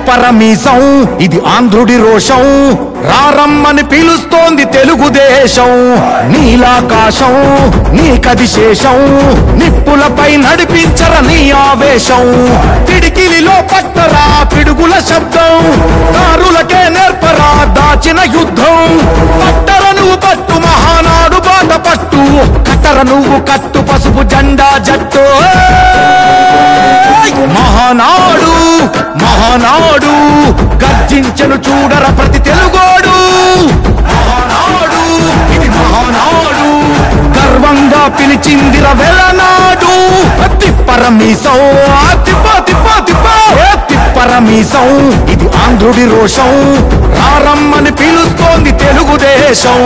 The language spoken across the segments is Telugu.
తిప్పరమీసం ఇది ఆంధ్రుడి రోషం రారమ్మని పిలుస్తోంది తెలుగుదేశం నీలాకాశం నీకది శేషం నిప్పులపై నడిపించర నీ ఆవేశం పిడికిలిలో పట్టరా పిడుగుల శబ్దం దారులకే నేర్పరా దాచిన యుద్ధం పట్టర నువ్వు పట్టు మహానాడు బాట పట్టు కట్టర నువ్వు కట్టు పసుపు జెండా జట్టు మహానాడు మహానాడు గర్జించను చూడర ప్రతి తెలుగోడు మహానాడు ఇది మహానాడు గర్వంగా పిలిచిందిర వెలనాడు తిప్పరమీసం తిప్పరమీసం ఇది ఆంధ్రుడి రోషం రారమ్మని పిలుస్తోంది తెలుగుదేశం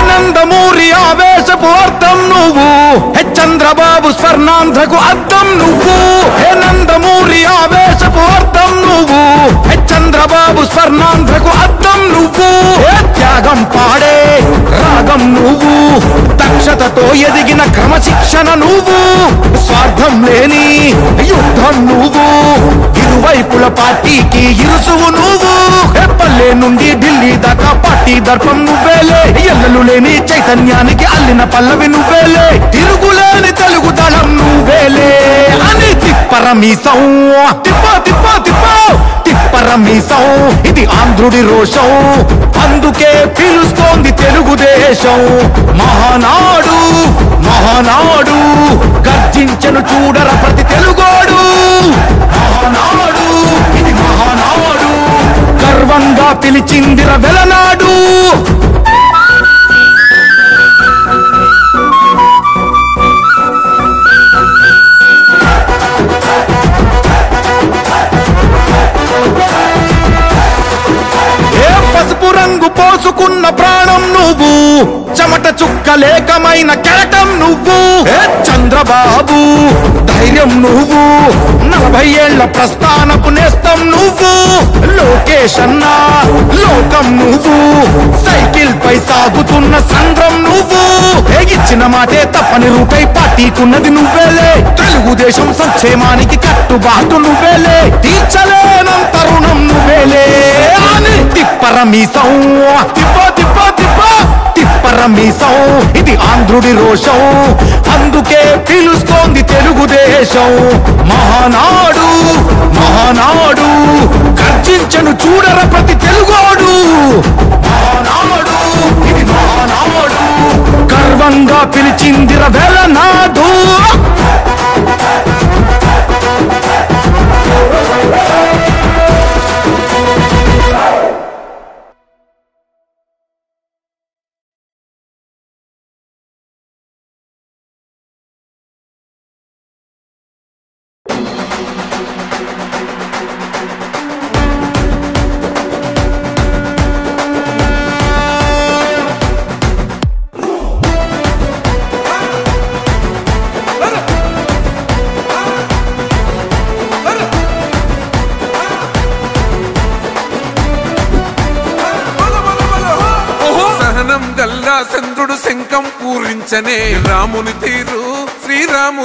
నందమూరి ఆవేశపు అర్థం నువ్వు చంద్రబాబు స్వర్ణాంధ్రకు అర్థం నువ్వు నందమూరి ఆవేశపు అర్థం నువ్వు చంద్రబాబు స్వర్ణాంధ్రకు అర్థం నువ్వు త్యాగం పాడే రాగం నువ్వు దక్షతతో ఎదిగిన క్రమశిక్షణ నువ్వు స్వార్థం లేని యుద్ధం నువ్వు ఇరువైపుల పార్టీకి ఇరుసువు నువ్వు పల్లె నుండి ఢిల్లీ దాకా పార్టీ దర్పం నువ్వేలే ఎల్లలు లేని చైతన్యానికి అల్లిన పల్లవి నువ్వేలే తిరుగులేని తెలుగు దళం నువ్వేలే అని తిప్పరమీసం తిప్పరమీసం ఇది ఆంధ్రుడి రోషం అందుకే పిలుస్తోంది తెలుగుదేశం మహానాడు మహానాడు గర్జించను చూడర ప్రతి తెలుగోడు మహానాడు ఇది మహానాడు గర్వంగా పిలిచిందిర వెలనాడు పసుపు రంగు పోసుకున్న ప్రాణం నువ్వు చెమట చుక్కలేకమైన కెరటం నువ్వు చంద్రబాబు ధైర్యం నువ్వు 40 ఏళ్ల ప్రస్థానపు నేస్తం నువ్వు లోకేష్ అన్న లోకం నువ్వు సైకిల్ పై సాగుతున్న సంద్రం నువ్వు ఇచ్చిన మాటే తప్పని రూపై పార్టీకున్నది నువ్వేలే తెలుగుదేశం సంక్షేమానికి కట్టుబాటు నువ్వేలే తీర్చలేనంత రుణం నువ్వేలే అని తిప్పరమీసం తిప్పరమీసం ఇది ఆంధ్రుడి రోషం అందుకే పిలుస్తోంది తెలుగుదేశం మహానాడు మహానాడు గర్జించను చూడర ప్రతి తెలుగోడు మహానాడు ఇది మహానాడు గర్వంగా పిలిచిందిర వెలనాడు చంద్రుడు శంఖం పూరించనే రాముని తీరు శ్రీరాముని